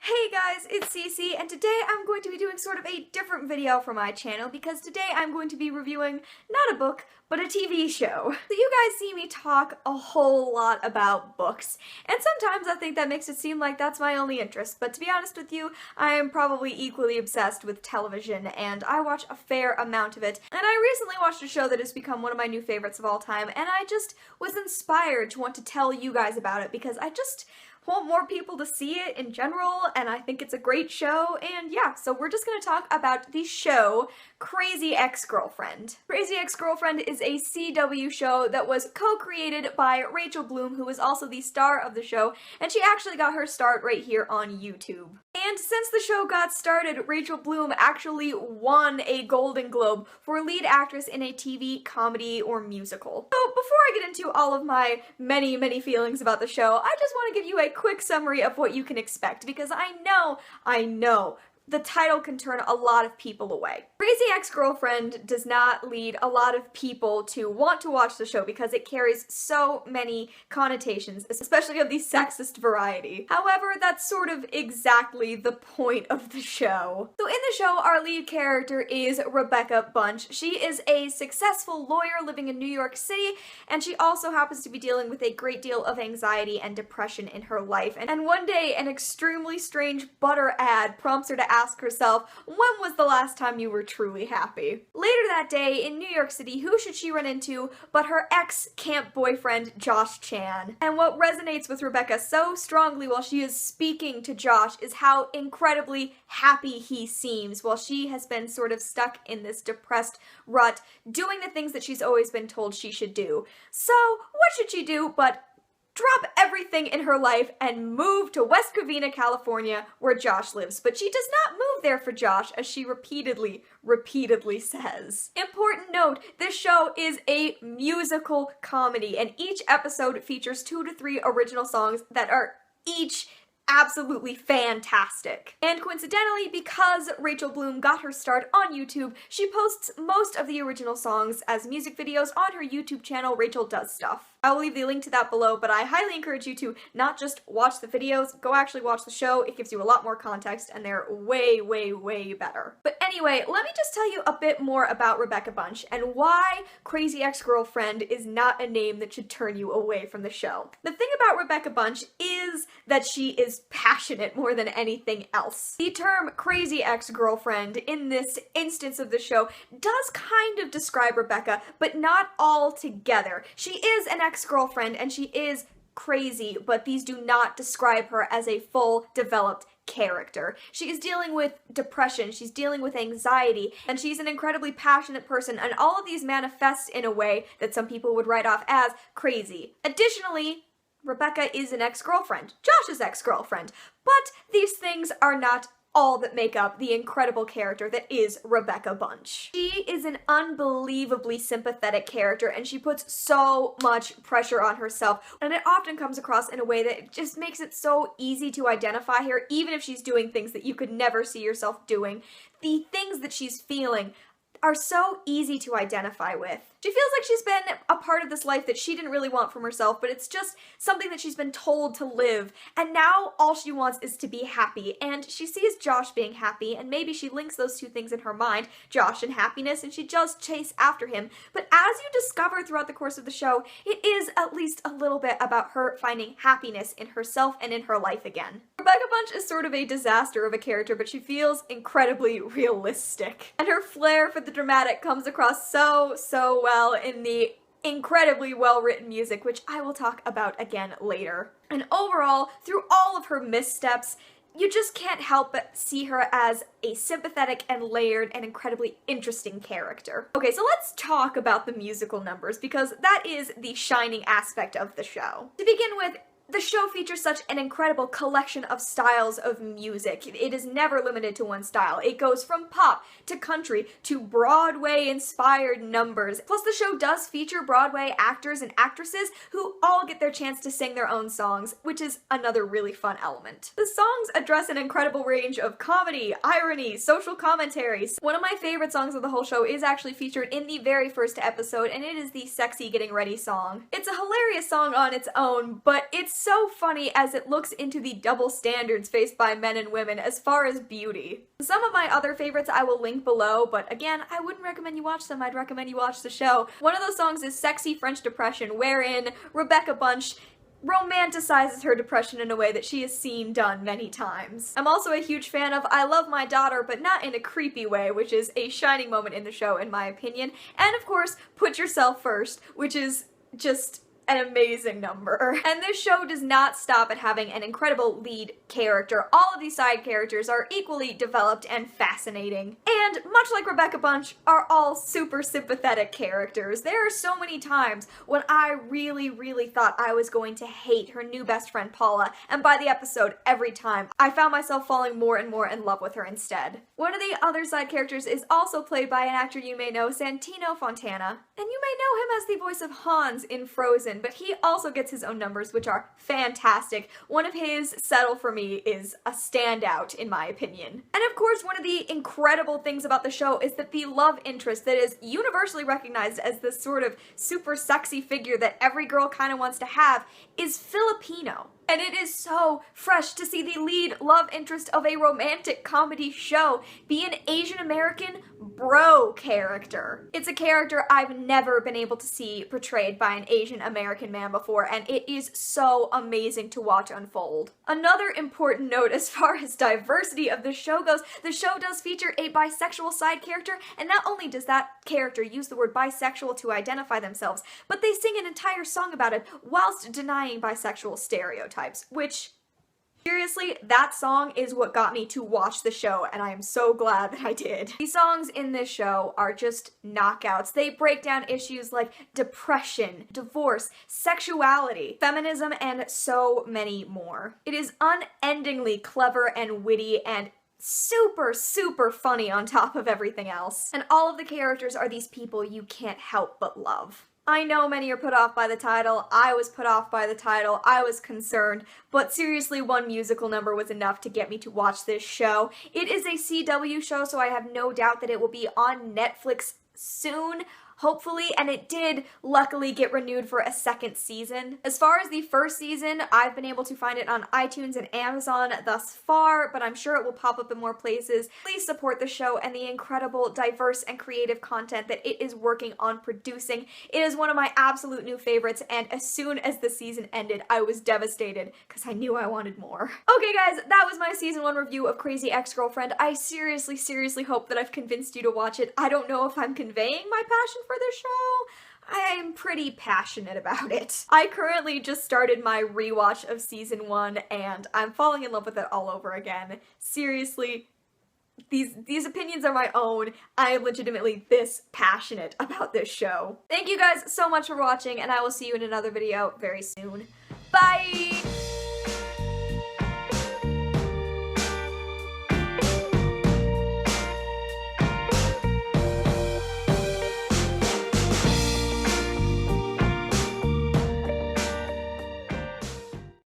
Hey guys, it's Cece, and today I'm going to be doing sort of a different video for my channel because today I'm going to be reviewing not a book, but a TV show. So you guys see me talk a whole lot about books, and sometimes I think that makes it seem like that's my only interest, but to be honest with you, I am probably equally obsessed with television, and I watch a fair amount of it. And I recently watched a show that has become one of my new favorites of all time, and I just was inspired to want to tell you guys about it because I just want more people to see it in general, and I think it's a great show, and yeah, so we're just gonna talk about the show Crazy Ex-Girlfriend. Crazy Ex-Girlfriend is a CW show that was co-created by Rachel Bloom, who is also the star of the show, and she actually got her start right here on YouTube. And since the show got started, Rachel Bloom actually won a Golden Globe for lead actress in a TV, comedy, or musical. So before I get into all of my many feelings about the show, I just want to give you a quick summary of what you can expect, because I know, the title can turn a lot of people away. Crazy Ex-Girlfriend does not lead a lot of people to want to watch the show because it carries so many connotations, especially of the sexist variety. However, that's sort of exactly the point of the show. So in the show, our lead character is Rebecca Bunch. She is a successful lawyer living in New York City, and she also happens to be dealing with a great deal of anxiety and depression in her life. And one day, an extremely strange butter ad prompts her to ask herself, when was the last time you were truly happy? Later that day, in New York City, who should she run into but her ex-camp boyfriend, Josh Chan. And what resonates with Rebecca so strongly while she is speaking to Josh is how incredibly happy he seems while she has been sort of stuck in this depressed rut, doing the things that she's always been told she should do. So, what should she do but drop everything in her life and move to West Covina, California, where Josh lives. But she does not move there for Josh, as she repeatedly says. Important note, this show is a musical comedy, and each episode features 2 to 3 original songs that are each absolutely fantastic. And coincidentally, because Rachel Bloom got her start on YouTube, she posts most of the original songs as music videos on her YouTube channel, Rachel Does Stuff. I will leave the link to that below, but I highly encourage you to not just watch the videos, go actually watch the show. It gives you a lot more context, and they're way better. But anyway, let me just tell you a bit more about Rebecca Bunch and why Crazy Ex-Girlfriend is not a name that should turn you away from the show. The thing about Rebecca Bunch is that she is passionate more than anything else. The term Crazy Ex-Girlfriend in this instance of the show does kind of describe Rebecca, but not altogether. She is an ex-girlfriend and she is crazy, but these do not describe her as a full developed character. She is dealing with depression, she's dealing with anxiety, and she's an incredibly passionate person, and all of these manifest in a way that some people would write off as crazy. Additionally, Rebecca is an ex-girlfriend, Josh's ex-girlfriend, but these things are not all that make up the incredible character that is Rebecca Bunch. She is an unbelievably sympathetic character, and she puts so much pressure on herself, and it often comes across in a way that just makes it so easy to identify her, even if she's doing things that you could never see yourself doing. The things that she's feeling are so easy to identify with. She feels like she's been a part of this life that she didn't really want from herself, but it's just something that she's been told to live, and now all she wants is to be happy, and she sees Josh being happy, and maybe she links those two things in her mind, Josh and happiness, and she does chase after him. But as you discover throughout the course of the show, it is at least a little bit about her finding happiness in herself and in her life again. Rebecca Bunch is sort of a disaster of a character, but she feels incredibly realistic, and her flair for the dramatic comes across so well in the incredibly well-written music, which I will talk about again later. And overall, through all of her missteps, you just can't help but see her as a sympathetic and layered and incredibly interesting character. Okay, so let's talk about the musical numbers, because that is the shining aspect of the show. To begin with, the show features such an incredible collection of styles of music. It is never limited to one style. It goes from pop to country to Broadway-inspired numbers. Plus, the show does feature Broadway actors and actresses who all get their chance to sing their own songs, which is another really fun element. The songs address an incredible range of comedy, irony, social commentaries. One of my favorite songs of the whole show is actually featured in the very first episode, and it is the Sexy Getting Ready song. It's a hilarious song on its own, but it's so funny as it looks into the double standards faced by men and women as far as beauty. Some of my other favorites I will link below, but again, I wouldn't recommend you watch them, I'd recommend you watch the show. One of those songs is Sexy French Depression, wherein Rebecca Bunch romanticizes her depression in a way that she has seen done many times. I'm also a huge fan of I Love My Daughter, but not in a creepy way, which is a shining moment in the show in my opinion. And of course, Put Yourself First, which is just an amazing number. And this show does not stop at having an incredible lead character. All of these side characters are equally developed and fascinating. And much like Rebecca Bunch, are all super sympathetic characters. There are so many times when I really thought I was going to hate her new best friend Paula, and by the episode, every time, I found myself falling more and more in love with her instead. One of the other side characters is also played by an actor you may know, Santino Fontana. And you may know him as the voice of Hans in Frozen, but he also gets his own numbers, which are fantastic. One of his, Settle For Me, is a standout in my opinion. And of course, one of the incredible things about the show is that the love interest that is universally recognized as this sort of super sexy figure that every girl kind of wants to have is Filipino. And it is so fresh to see the lead love interest of a romantic comedy show be an Asian American bro character. It's a character I've never been able to see portrayed by an Asian American man before, and it is so amazing to watch unfold. Another important note as far as diversity of the show goes, the show does feature a bisexual side character, and not only does that character use the word bisexual to identify themselves, but they sing an entire song about it whilst denying bisexual stereotypes, which, seriously, that song is what got me to watch the show, and I am so glad that I did. The songs in this show are just knockouts. They break down issues like depression, divorce, sexuality, feminism, and so many more. It is unendingly clever and witty and super funny on top of everything else. And all of the characters are these people you can't help but love. I know many are put off by the title, I was put off by the title, I was concerned, but seriously, one musical number was enough to get me to watch this show. It is a CW show, so I have no doubt that it will be on Netflix soon, hopefully, and it did luckily get renewed for a second season. As far as the first season, I've been able to find it on iTunes and Amazon thus far, but I'm sure it will pop up in more places. Please support the show and the incredible, diverse, and creative content that it is working on producing. It is one of my absolute new favorites, and as soon as the season ended, I was devastated because I knew I wanted more. Okay guys, that was my season 1 review of Crazy Ex-Girlfriend. I seriously hope that I've convinced you to watch it. I don't know if I'm conveying my passion for the show. I'm pretty passionate about it. I currently just started my rewatch of season 1 and I'm falling in love with it all over again. Seriously, these opinions are my own. I am legitimately this passionate about this show. Thank you guys so much for watching, and I will see you in another video very soon. Bye!